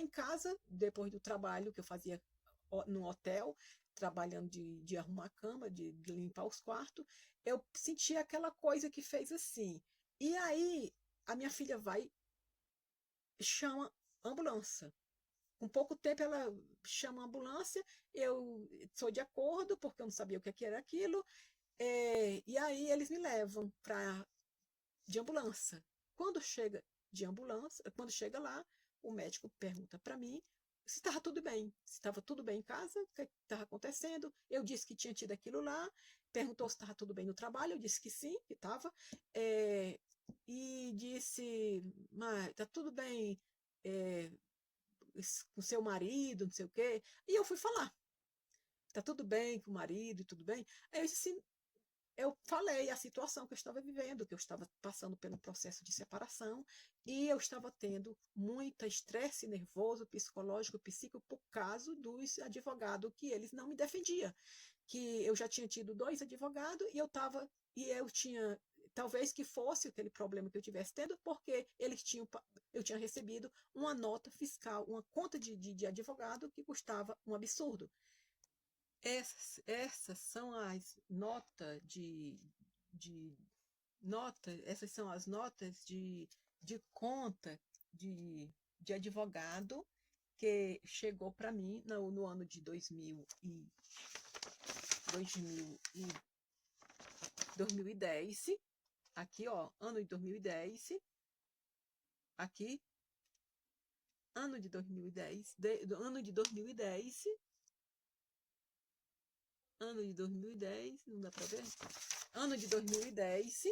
em casa, depois do trabalho que eu fazia no hotel, trabalhando de arrumar a cama, de limpar os quartos, eu senti aquela coisa que fez assim. E aí a minha filha vai e chama ambulância. Com pouco tempo ela chama a ambulância, eu sou de acordo, porque eu não sabia o que era aquilo, e aí eles me levam de ambulância. Quando chega de ambulância, quando chega lá, o médico pergunta para mim se estava tudo bem, se estava tudo bem em casa, o que estava acontecendo. Eu disse que tinha tido aquilo lá, perguntou se estava tudo bem no trabalho, eu disse que sim, que estava, e disse, mas está tudo bem com seu marido, não sei o quê. E eu fui falar, está tudo bem com o marido, tudo bem? Aí eu disse assim, eu falei a situação que eu estava vivendo, que eu estava passando pelo processo de separação e eu estava tendo muito estresse nervoso, psicológico, psíquico por causa dos advogados que eles não me defendiam, que eu já tinha tido 2 advogados e eu tinha talvez que fosse aquele problema que eu tivesse tendo, porque eu tinha recebido uma nota fiscal, uma conta de advogado que custava um absurdo. Essas são as notas de essas são as notas de conta de advogado que chegou para mim no ano de 2000 e 2010. Aqui, ó, ano de 2010. Aqui, ano de 2010, ano de 2010, ano de 2010, não dá para ver? Ano de 2010,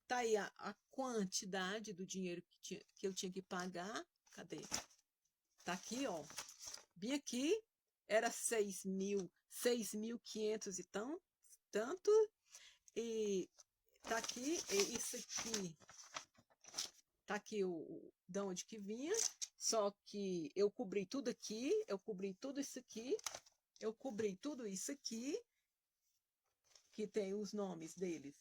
tá aí a quantidade do dinheiro que eu tinha que pagar. Cadê? Tá aqui, ó. Bem aqui, era 6.500 e tanto. E tá aqui, isso aqui. Tá aqui de onde que vinha. Só que eu cobri tudo aqui, eu cobri tudo isso aqui, eu cobri tudo isso aqui, que tem os nomes deles.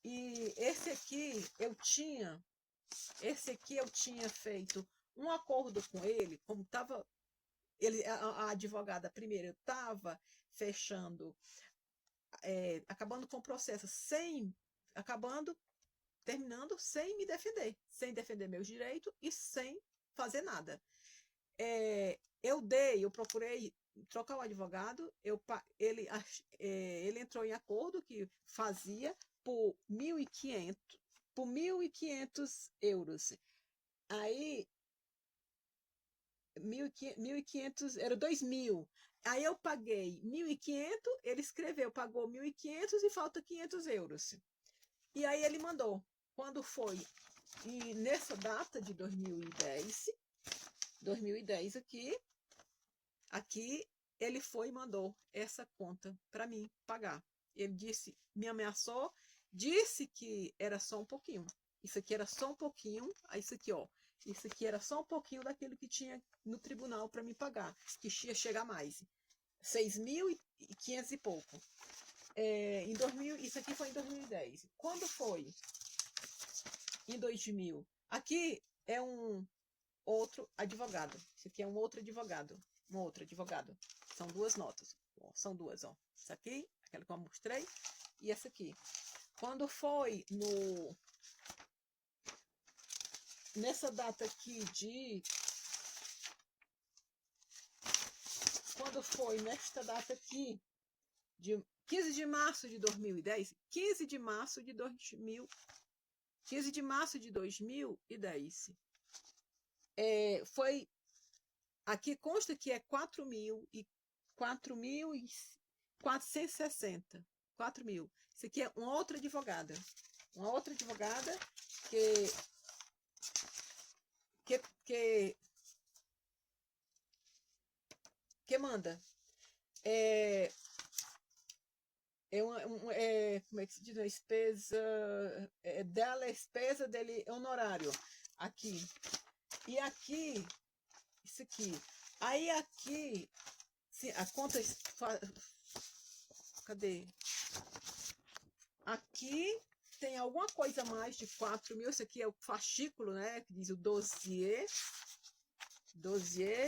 E esse aqui eu tinha feito um acordo com ele, como estava a advogada primeiro estava fechando, acabando com o processo terminando sem me defender, sem defender meus direitos e sem fazer nada. Eu procurei trocar o advogado, ele entrou em acordo que fazia por 1.500 euros. Aí 1.500 era 2.000. Aí eu paguei 1.500, ele escreveu, pagou 1.500 e falta 500 euros. E aí ele mandou. Quando foi? E nessa data de 2010 aqui ele foi e mandou essa conta para mim pagar. Ele disse, me ameaçou, disse que era só um pouquinho. Isso aqui era só um pouquinho, isso aqui, ó. Isso aqui era só um pouquinho daquilo que tinha no tribunal para me pagar, que ia chegar mais. 6.500 e pouco. Isso aqui foi em 2010. Quando foi? Em 2000. Aqui é um outro advogado. Isso aqui é um outro advogado. Um outro advogado. São 2 notas. São 2, ó. Essa aqui, aquela que eu mostrei, e essa aqui. Quando foi nessa data aqui quando foi nesta data aqui de 15 de março de 2010, 15 de março de 2010, foi, aqui consta que é 4.460. 4.000. Isso aqui é uma outra advogada. Uma outra advogada que manda. Como é que se diz? A despesa dela, a despesa dele, honorário. Aqui. E aqui, isso aqui. Aí aqui, sim, a conta. Cadê? Aqui tem alguma coisa mais de 4.000. Isso aqui é o fascículo, né? Que diz o dossiê. dossiê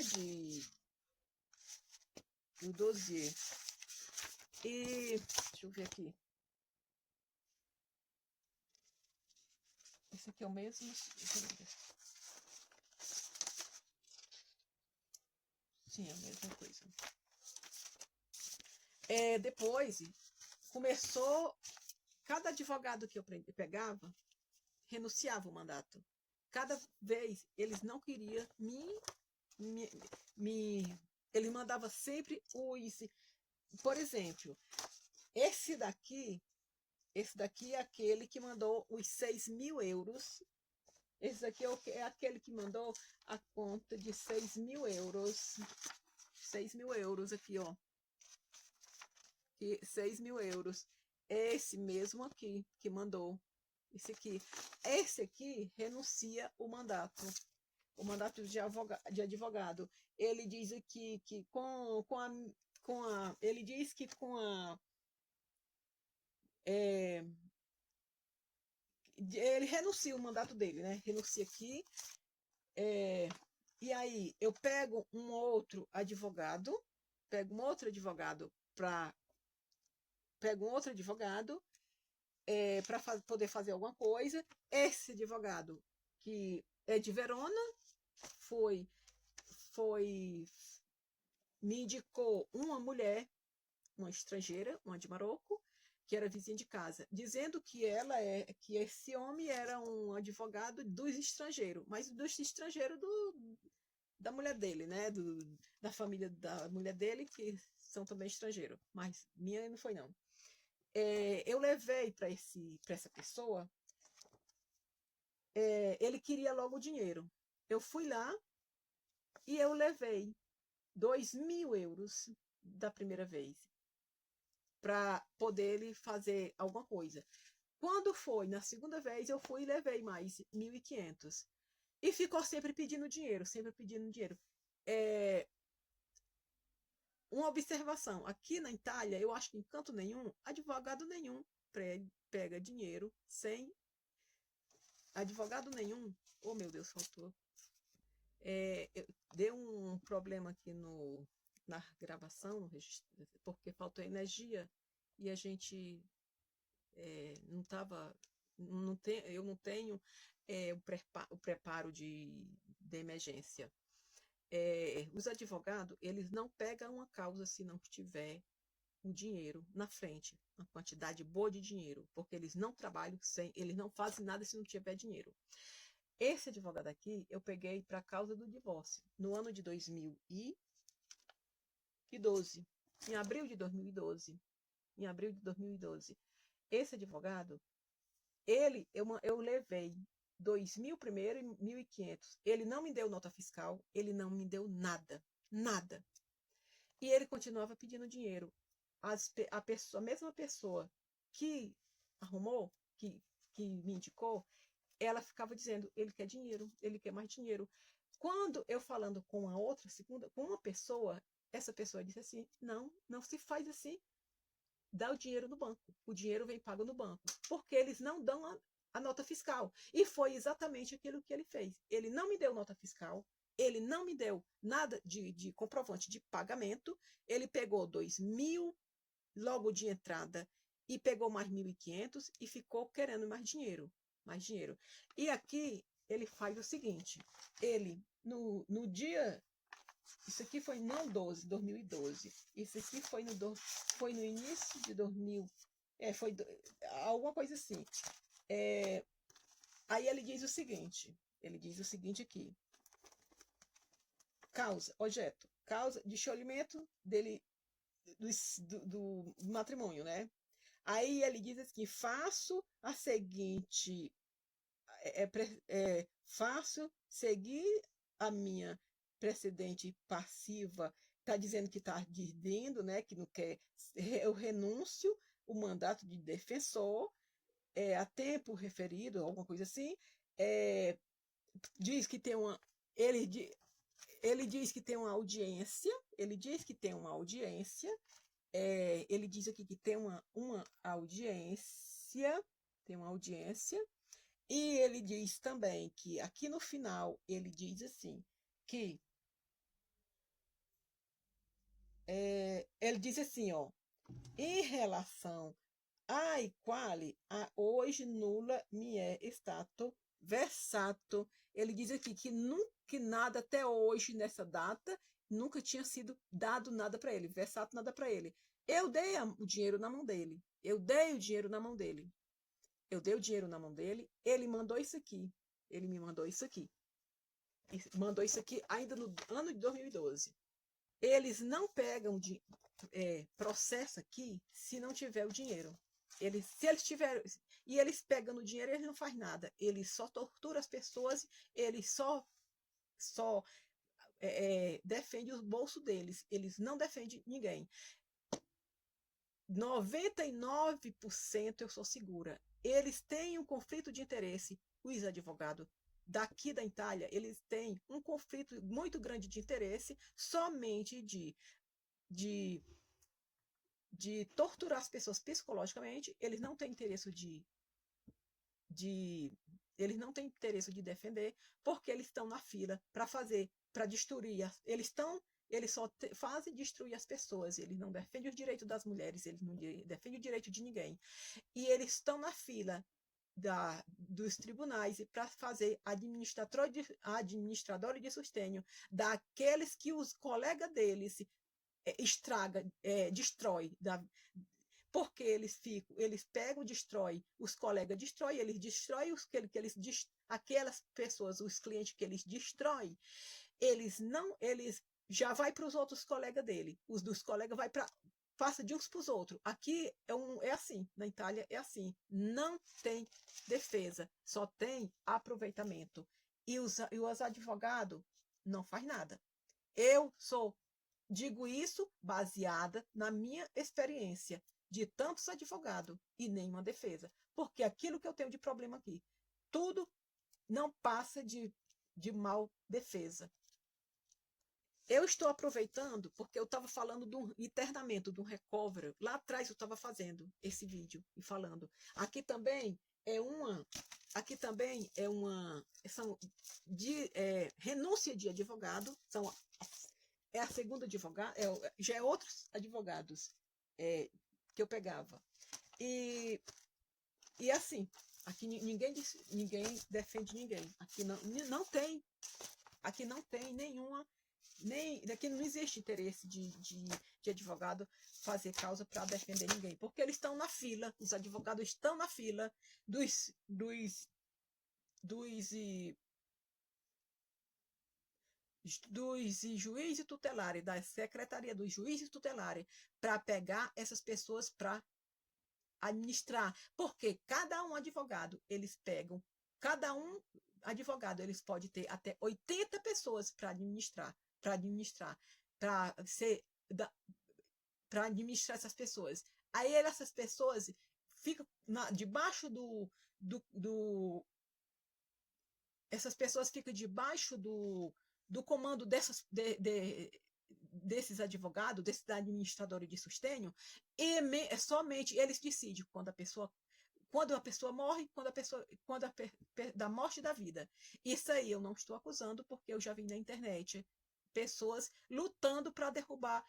o dossiê. E deixa eu ver aqui. Esse aqui é o mesmo. Sim, é a mesma coisa. Depois começou, cada advogado que eu pegava renunciava o mandato. Cada vez eles não queriam ele mandava sempre por exemplo, esse daqui é aquele que mandou os 6.000 euros. Esse daqui é aquele que mandou a conta de 6.000 euros. 6.000 euros aqui, ó. 6.000 euros. Esse mesmo aqui que mandou. Esse aqui renuncia o mandato de advogado. Ele diz aqui que ele diz que ele renuncia o mandato dele, né? Renuncia aqui. E aí eu pego um outro advogado para poder fazer alguma coisa. Esse advogado, que é de Verona, me indicou uma mulher, uma estrangeira, uma de Marrocos, que era vizinha de casa, dizendo que esse homem era um advogado dos estrangeiros, mas dos estrangeiros da mulher dele, né? Da família da mulher dele, que são também estrangeiros, mas minha não foi, não. Eu levei para essa pessoa, ele queria logo o dinheiro. Eu fui lá e eu levei 2.000 euros da primeira vez para poder ele fazer alguma coisa. Quando foi na segunda vez, eu fui e levei mais 1.500. E ficou sempre pedindo dinheiro, sempre pedindo dinheiro. Uma observação, aqui na Itália, eu acho que em canto nenhum, advogado nenhum pega dinheiro sem advogado nenhum. Oh, meu Deus, faltou. Deu um problema aqui na gravação, porque faltou energia e a gente não estava. Eu não tenho o preparo de emergência. Os advogados, eles não pegam uma causa se não tiver o dinheiro na frente, uma quantidade boa de dinheiro, porque eles não trabalham eles não fazem nada se não tiver dinheiro. Esse advogado aqui, eu peguei para a causa do divórcio, no ano de 2012, em abril de 2012. Esse advogado, eu levei 2.000 primeiro e 1.500. Ele não me deu nota fiscal, ele não me deu nada, nada. E ele continuava pedindo dinheiro. A mesma pessoa que arrumou, que me indicou, ela ficava dizendo, ele quer dinheiro, ele quer mais dinheiro. Quando eu falando com com uma pessoa, essa pessoa disse assim, não se faz assim, dá o dinheiro no banco, o dinheiro vem pago no banco, porque eles não dão a nota fiscal. E foi exatamente aquilo que ele fez. Ele não me deu nota fiscal, ele não me deu nada de comprovante de pagamento, ele pegou 2.000 logo de entrada e pegou mais 1.500 e ficou querendo mais dinheiro. E aqui ele faz o seguinte, ele, no dia, isso aqui foi não 2012, isso aqui foi no início de 2000, foi alguma coisa assim. Aí ele diz o seguinte aqui, causa de cholimento dele, do matrimônio, né? Aí ele diz assim, faço a seguinte, faço seguir a minha precedente passiva, está dizendo que está dizendo, né, que não quer, eu renuncio o mandato de defensor a tempo referido, alguma coisa assim, diz que tem uma, ele diz que tem uma audiência, ele diz aqui que tem uma audiência, e ele diz também que aqui no final, ele diz assim, que ele diz assim, ó, em relação ai quale a hoje nulla mi é stato versato. Ele diz aqui que nunca que nada até hoje, nessa data, nunca tinha sido dado nada para ele, versato nada para ele. Eu dei o dinheiro na mão dele. Eu dei o dinheiro na mão dele. Eu dei o dinheiro na mão dele. Ele mandou isso aqui. Ele me mandou isso aqui. Mandou isso aqui ainda no ano de 2012. Eles não pegam de processo aqui se não tiver o dinheiro. Se eles tiverem. E eles pegando o dinheiro, eles não fazem nada. Eles só torturam as pessoas, eles só defendem os bolsos deles. Eles não defendem ninguém. 99% eu sou segura. Eles têm um conflito de interesse. Os advogados daqui da Itália, eles têm um conflito muito grande de interesse somente de torturar as pessoas psicologicamente. Eles não têm interesse eles não têm interesse de defender, porque eles estão na fila para destruir. Eles só fazem destruir as pessoas. Eles não defendem os direitos das mulheres, eles não defendem o direito de ninguém. E eles estão na fila dos tribunais para fazer administrador de sustênio daqueles que os colegas deles destrói, porque eles pegam, destrói, os colegas destrói, eles destroem aquelas pessoas, os clientes que eles destroem, eles já vai para os outros colegas dele, os dos colegas vai para passa de uns para os outros. Aqui é assim, na Itália é assim, não tem defesa, só tem aproveitamento. E os advogados não faz nada. Eu digo isso baseada na minha experiência de tantos advogados e nenhuma defesa. Porque aquilo que eu tenho de problema aqui, tudo não passa de mal defesa. Eu estou aproveitando porque eu estava falando do internamento, do recovery. Lá atrás eu estava fazendo esse vídeo e falando. Aqui também é uma renúncia de advogado. É a segunda advogada, já é outros advogados que eu pegava. E assim, aqui ninguém defende ninguém. Aqui não tem nenhuma. Aqui não existe interesse de advogado fazer causa para defender ninguém, porque eles estão na fila, os advogados estão na fila dos juízes tutelares, da secretaria dos juízes tutelares, para pegar essas pessoas para administrar, porque cada advogado eles podem ter até 80 pessoas para administrar, para administrar essas pessoas. Aí essas pessoas ficam debaixo essas pessoas ficam debaixo do comando desses advogados, desses administradores de sustênio, e somente eles decidem quando a pessoa morre, da morte da vida. Isso aí eu não estou acusando, porque eu já vi na internet pessoas lutando para derrubar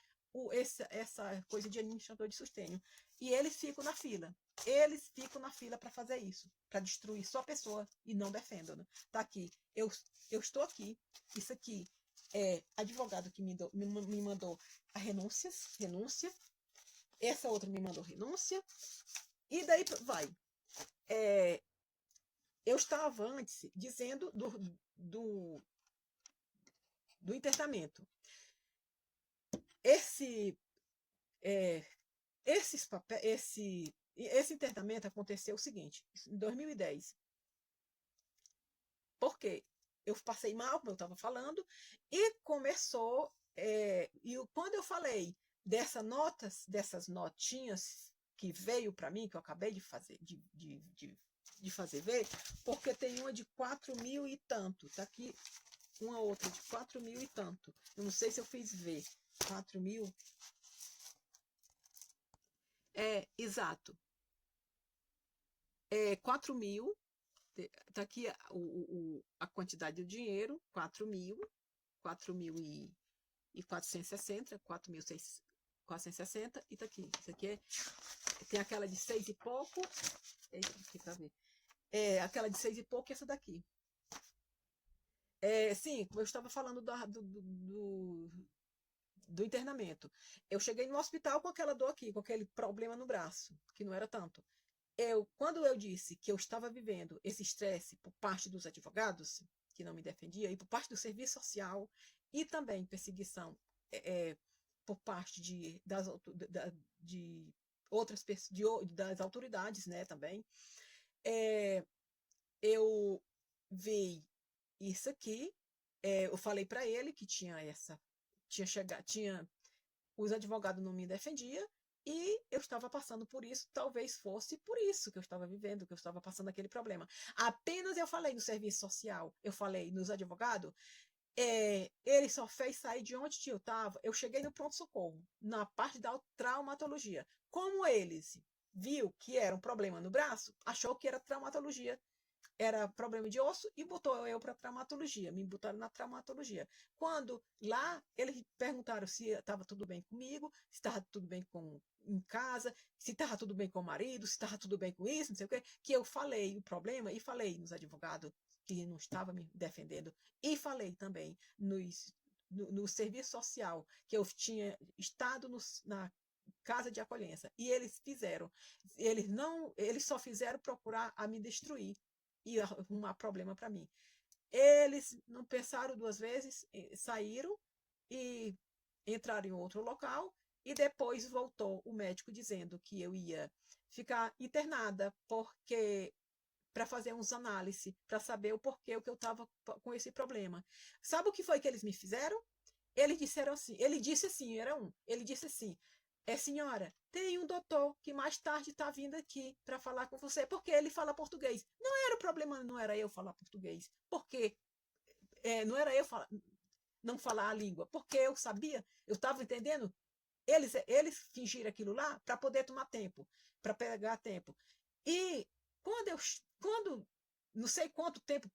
essa coisa de administrador de sustênio. E eles ficam na fila. Eles ficam na fila para fazer isso, para destruir só a pessoa e não defendam. Né? Tá aqui. Eu estou aqui. Isso aqui é advogado que me mandou a renúncia. Essa outra me mandou renúncia. E daí vai. Eu estava antes dizendo do internamento. Esse internamento aconteceu o seguinte, em 2010. Porque eu passei mal, como eu estava falando, e começou. E quando eu falei dessas notinhas que veio para mim, que eu acabei de fazer, de fazer ver, porque tem uma de 4.000 e tanto. Tá aqui uma outra de 4.000 e tanto. Eu não sei se eu fiz ver. 4.000. Exato. 4.000. Tá aqui a quantidade do dinheiro, 4.000, 4.460, 4.600, 460 e tá aqui. Isso aqui tem aquela de 6 e pouco. Aqui pra ver. Aquela de 6 e pouco e essa daqui. Sim, como eu estava falando do internamento. Eu cheguei no hospital com aquela dor aqui, com aquele problema no braço, que não era tanto. Quando eu disse que eu estava vivendo esse estresse por parte dos advogados, que não me defendia, e por parte do serviço social, e também perseguição por parte de outras das autoridades, né, também, eu vi isso aqui, eu falei para ele que os advogados não me defendiam, e eu estava passando por isso, talvez fosse por isso que eu estava vivendo, que eu estava passando aquele problema. Apenas eu falei no serviço social, eu falei nos advogados, ele só fez sair de onde eu estava. Eu cheguei no pronto-socorro, na parte da traumatologia. Como eles viu que era um problema no braço, achou que era traumatologia, era problema de osso e botou eu para traumatologia, me botaram na traumatologia. Quando lá eles perguntaram se estava tudo bem comigo, se estava tudo bem em casa, se estava tudo bem com o marido, se estava tudo bem com isso, não sei o quê, que eu falei o problema e falei nos advogados que não estavam me defendendo e falei também no serviço social que eu tinha estado na casa de acolhência e eles só fizeram procurar a me destruir e arrumar problema para mim. Eles não pensaram duas vezes, saíram e entraram em outro local e depois voltou o médico dizendo que eu ia ficar internada porque para fazer uns análises, para saber o porquê que eu estava com esse problema. Sabe o que foi que eles me fizeram? Eles disseram assim, ele disse assim, ele disse assim, senhora, tem um doutor que mais tarde está vindo aqui para falar com você, porque ele fala português. Não era o problema, não era eu falar português, porque não era eu não falar a língua, porque eu sabia, eu estava entendendo. Eles fingiram aquilo lá para poder tomar tempo, para pegar tempo. E quando não sei quanto tempo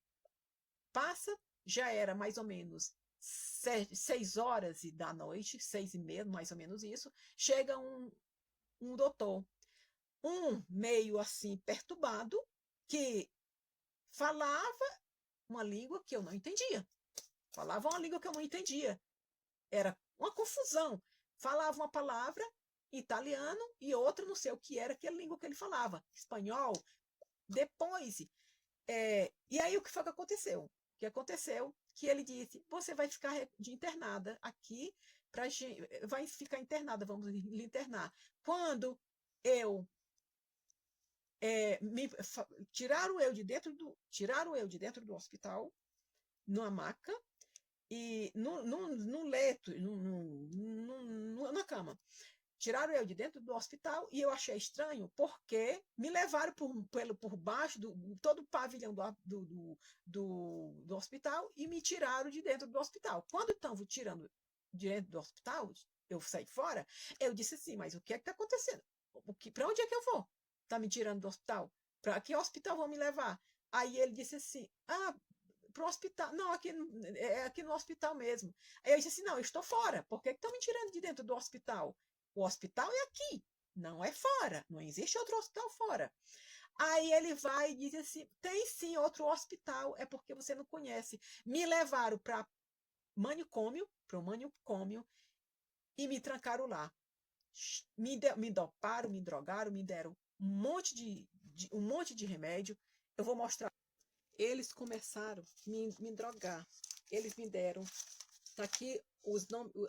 passa, já era mais ou menos 6 horas da noite, 6h30, mais ou menos isso, chega um doutor, meio assim perturbado, que falava uma língua que eu não entendia. Falava uma língua que eu não entendia. Era uma confusão. Falava uma palavra italiano e outra não sei o que era aquela língua que ele falava. Espanhol. Depois, e aí o que foi que aconteceu? O que aconteceu? Que ele disse, você vai ficar internada aqui, vai ficar internada, vamos lhe internar. Quando tiraram eu de dentro do hospital, numa maca, e no leito, na cama. Tiraram eu de dentro do hospital e eu achei estranho porque me levaram por baixo todo o pavilhão do hospital e me tiraram de dentro do hospital. Quando estavam tirando de dentro do hospital, eu saí fora, eu disse assim, mas o que é que está acontecendo? Para onde é que eu vou? Está me tirando do hospital? Para que hospital vão me levar? Aí ele disse assim, para o hospital. Não, aqui no hospital mesmo. Aí eu disse assim, não, eu estou fora. Por que estão me tirando de dentro do hospital? O hospital é aqui, não é fora. Não existe outro hospital fora. Aí ele vai e diz assim, tem sim outro hospital, é porque você não conhece. Me levaram para o manicômio, e me trancaram lá. Me doparam, me drogaram, me deram um monte de remédio. Eu vou mostrar. Eles começaram a me drogar. Eles me deram, tá aqui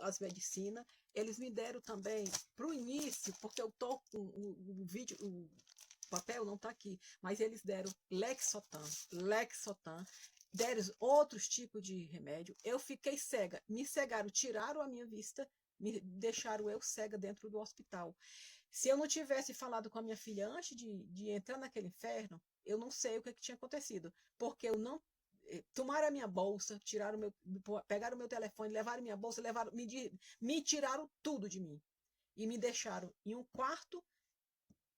as medicinas. Eles me deram também, para o início, porque eu tô com o vídeo, o papel não está aqui, mas eles deram Lexotan, deram outros tipos de remédio. Eu fiquei cega, me cegaram, tiraram a minha vista, me deixaram eu cega dentro do hospital. Se eu não tivesse falado com a minha filha antes de entrar naquele inferno, eu não sei o que tinha acontecido, porque eu não tomaram a minha bolsa, pegaram o meu telefone, levaram minha bolsa, me tiraram tudo de mim e me deixaram em um quarto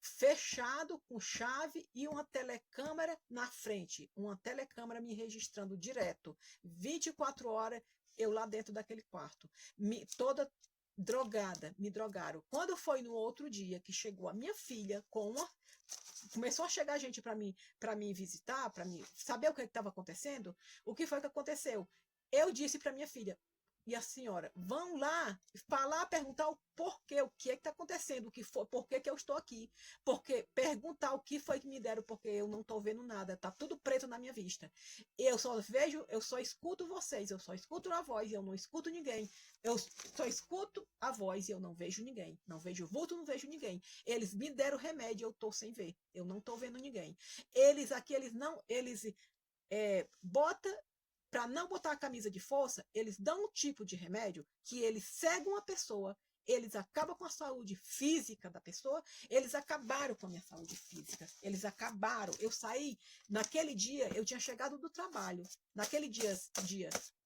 fechado com chave e uma telecâmera na frente, uma telecâmera me registrando direto, 24 horas eu lá dentro daquele quarto, toda drogada, me drogaram. Quando foi no outro dia que chegou a minha filha com uma, começou a chegar gente para mim visitar, para mim saber o que estava acontecendo, o que foi que aconteceu? Eu disse para minha filha e a senhora, vão lá falar, perguntar o porquê, o que é que está acontecendo, o que foi, por que eu estou aqui, porque perguntar o que foi que me deram, porque eu não estou vendo nada, está tudo preto na minha vista. Eu só vejo, eu só escuto vocês, eu só escuto a voz, eu não escuto ninguém. Eu só escuto a voz e eu não vejo ninguém. Não vejo vulto, não vejo ninguém. Eles me deram remédio, eu estou sem ver. Eu não estou vendo ninguém. Eles aqui, eles não, eles bota para não botar a camisa de força, eles dão um tipo de remédio que eles cegam a pessoa, eles acabam com a saúde física da pessoa, eles acabaram com a minha saúde física, eles acabaram. Eu saí, naquele dia, eu tinha chegado do trabalho, naquele dia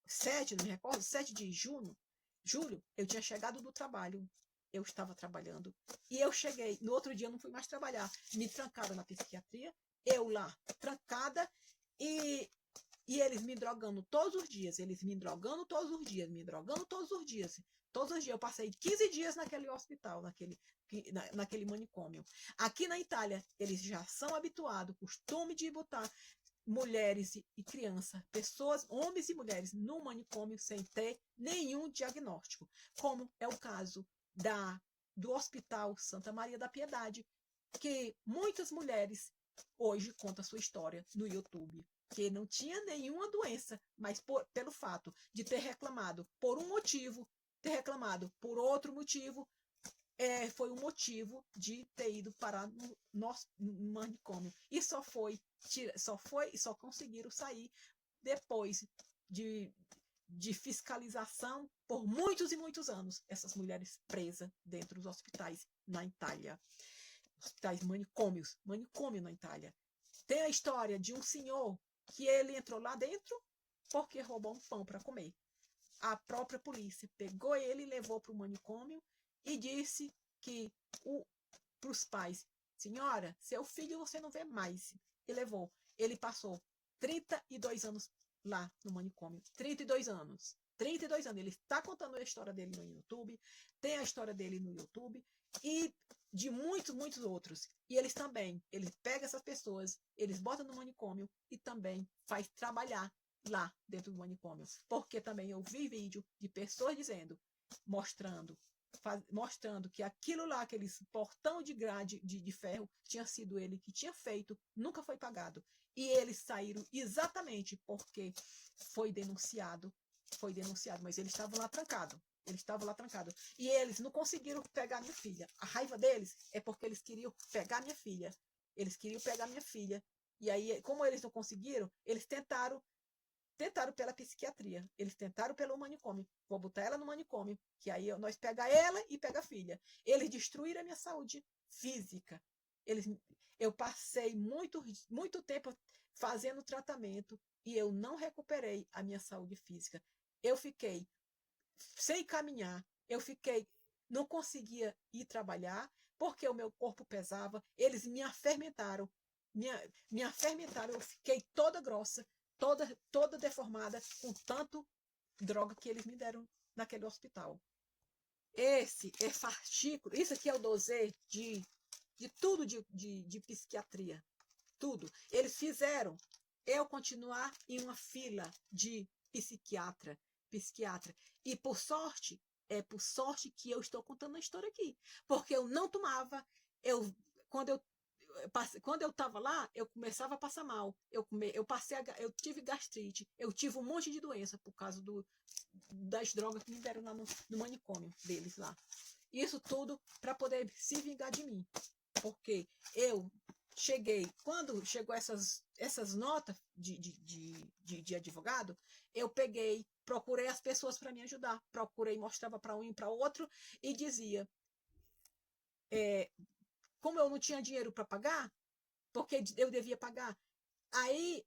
7, não me recordo, 7 de julho, eu tinha chegado do trabalho, eu estava trabalhando, e eu cheguei, no outro dia eu não fui mais trabalhar, me trancaram na psiquiatria, eu lá, trancada, e eles me drogando todos os dias, eles me drogando todos os dias, me drogando todos os dias. Todos os dias. Eu passei 15 dias naquele hospital, naquele manicômio. Aqui na Itália, eles já são habituados, costume de botar mulheres e crianças, pessoas, homens e mulheres, no manicômio sem ter nenhum diagnóstico, como é o caso do Hospital Santa Maria da Piedade, que muitas mulheres hoje contam a sua história no YouTube, que não tinha nenhuma doença, mas pelo fato de ter reclamado por um motivo, ter reclamado por outro motivo, foi o motivo de ter ido parar no manicômio. E só conseguiram sair depois de fiscalização por muitos e muitos anos, essas mulheres presas dentro dos hospitais na Itália. Hospitais manicômio na Itália. Tem a história de um senhor que ele entrou lá dentro porque roubou um pão para comer. A própria polícia pegou ele, levou para o manicômio e disse que para os pais, senhora, seu filho você não vê mais. E levou. Ele passou 32 anos lá no manicômio. 32 anos. 32 anos. Ele está contando a história dele no YouTube, tem a história dele no YouTube e de muitos, muitos outros. E eles pegam essas pessoas, eles botam no manicômio e também faz trabalhar lá dentro do manicômio. Porque também eu vi vídeo de pessoas dizendo, mostrando que aquilo lá, aqueles portão de grade de ferro, tinha sido ele que tinha feito, nunca foi pagado. E eles saíram exatamente porque foi denunciado, mas eles estavam lá trancados. E eles não conseguiram pegar minha filha. A raiva deles é porque eles queriam pegar minha filha. E aí, como eles não conseguiram, eles tentaram pela psiquiatria, eles tentaram pelo manicômio, vou botar ela no manicômio, que aí nós pega ela e pega a filha. Eles destruíram a minha saúde física. Eu passei muito tempo fazendo tratamento e eu não recuperei a minha saúde física. Eu fiquei sem caminhar, não conseguia ir trabalhar, porque o meu corpo pesava, eles me afermentaram, eu fiquei toda grossa, toda deformada, com tanto droga que eles me deram naquele hospital. Esse é fascículo, isso aqui é o dossiê de tudo de psiquiatria, tudo. Eles fizeram eu continuar em uma fila de psiquiatra. E por sorte que eu estou contando a história aqui, porque eu não tomava, quando eu estava lá, eu começava a passar mal, eu tive gastrite, eu tive um monte de doença por causa das drogas que me deram lá no manicômio deles lá. Isso tudo para poder se vingar de mim, porque eu quando chegou essas notas de advogado, eu procurei as pessoas para me ajudar, mostrava para um e para outro e dizia, como eu não tinha dinheiro para pagar, porque eu devia pagar, aí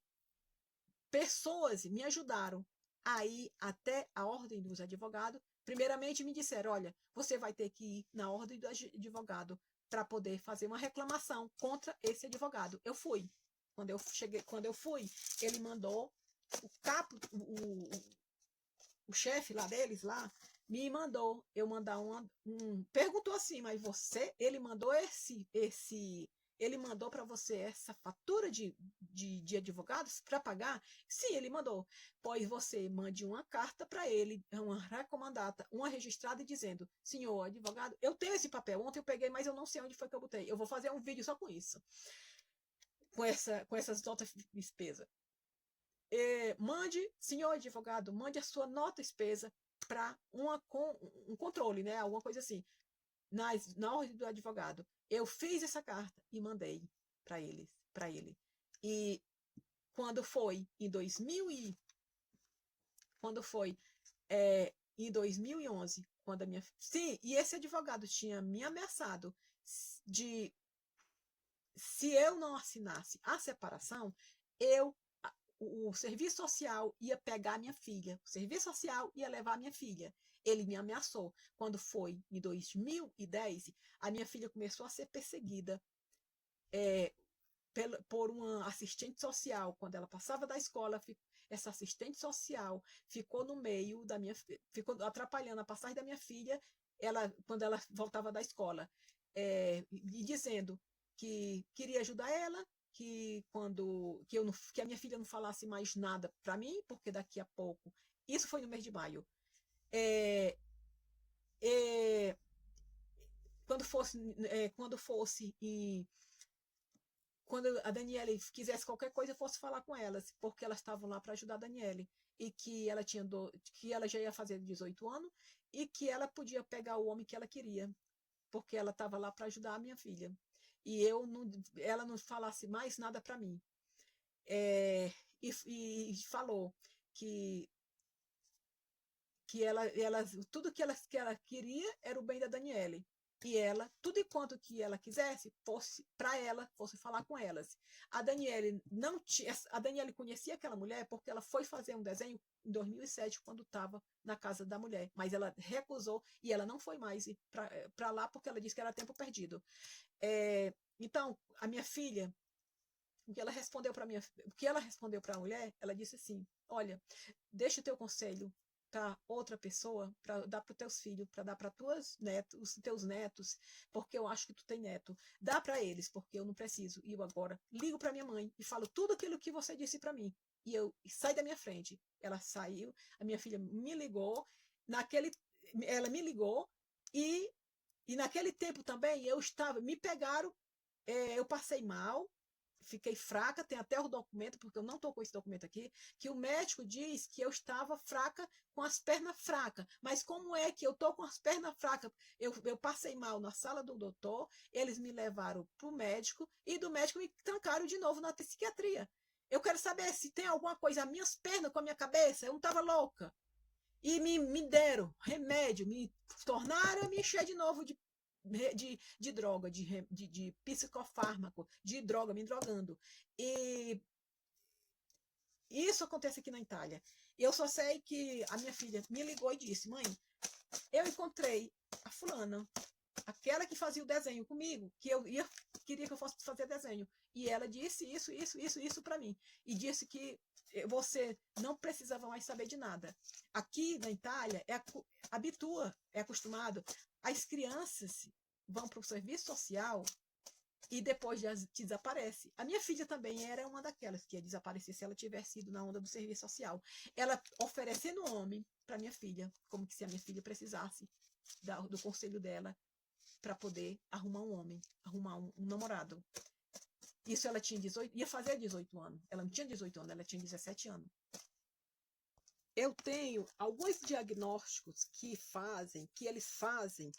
pessoas me ajudaram aí até a ordem dos advogados. Primeiramente me disseram, olha, você vai ter que ir na ordem do advogado para poder fazer uma reclamação contra esse advogado. Eu fui. Quando eu fui, ele mandou o chefe lá deles, lá, me mandou eu mandar perguntou assim, mas ele mandou ele mandou para você essa fatura de advogados para pagar? Sim, ele mandou. Pois você mande uma carta para ele, uma recomendata, uma registrada, dizendo: senhor advogado, eu tenho esse papel, ontem eu peguei, mas eu não sei onde foi que eu botei. Eu vou fazer um vídeo só com isso, com essas notas de despesa. Mande, senhor advogado, mande a sua nota despesa para um controle, né? Alguma coisa assim, na ordem do advogado. Eu fiz essa carta e mandei para ele. E quando foi em 2000 e quando foi em 2011, quando a minha sim, e esse advogado tinha me ameaçado de se eu não assinasse a separação, eu o serviço social ia pegar minha filha, o serviço social ia levar minha filha. Ele me ameaçou. Quando foi em 2010, a minha filha começou a ser perseguida por uma assistente social. Quando ela passava da escola, essa assistente social ficou no meio da minha, ficou atrapalhando a passagem da minha filha, quando ela voltava da escola, e dizendo que queria ajudar ela, que a minha filha não falasse mais nada para mim, porque daqui a pouco, isso foi no mês de maio, é, é, quando fosse em quando a Daniele quisesse qualquer coisa, eu fosse falar com elas, porque elas estavam lá para ajudar a Daniele, e que ela já ia fazer 18 anos, e que ela podia pegar o homem que ela queria, porque ela estava lá para ajudar a minha filha. E ela não falasse mais nada para mim. É, e falou que tudo que ela queria era o bem da Daniele. E ela, tudo enquanto que ela quisesse, fosse para ela, fosse falar com elas. A Daniele conhecia aquela mulher porque ela foi fazer um desenho em 2007, quando estava na casa da mulher, mas ela recusou e ela não foi mais para lá porque ela disse que era tempo perdido. Então, a minha filha, o que ela respondeu para a mulher, ela disse assim: olha, deixa o teu conselho para outra pessoa, para dar para os teus filhos, para dar para os teus netos, porque eu acho que tu tem neto. Dá para eles, porque eu não preciso. E eu agora ligo para minha mãe e falo tudo aquilo que você disse para mim. E sai da minha frente. Ela saiu, a minha filha me ligou, ela me ligou e, e naquele tempo também me pegaram, eu passei mal, fiquei fraca, tem até o documento, porque eu não estou com esse documento aqui, que o médico diz que eu estava fraca, com as pernas fracas. Mas como é que eu estou com as pernas fracas? Eu passei mal na sala do doutor, eles me levaram para o médico, e do médico me trancaram de novo na psiquiatria. Eu quero saber se tem alguma coisa, as minhas pernas com a minha cabeça, eu não estava louca. E me deram remédio, me tornaram a me encher de novo de droga, de psicofármaco, de droga, me drogando. E isso acontece aqui na Itália. Eu só sei que a minha filha me ligou e disse: mãe, eu encontrei a fulana, aquela que fazia o desenho comigo, queria que eu fosse fazer desenho. E ela disse isso para mim. E disse que você não precisava mais saber de nada. Aqui na Itália, é acostumado. As crianças vão para o serviço social e depois desaparece. A minha filha também era uma daquelas que ia desaparecer se ela tivesse ido na onda do serviço social. Ela oferecendo um homem para minha filha, como que se a minha filha precisasse do conselho dela para poder arrumar um homem, arrumar um namorado. Isso ela tinha 18, ia fazer 18 anos. Ela não tinha 18 anos, ela tinha 17 anos. Eu tenho alguns diagnósticos que eles fazem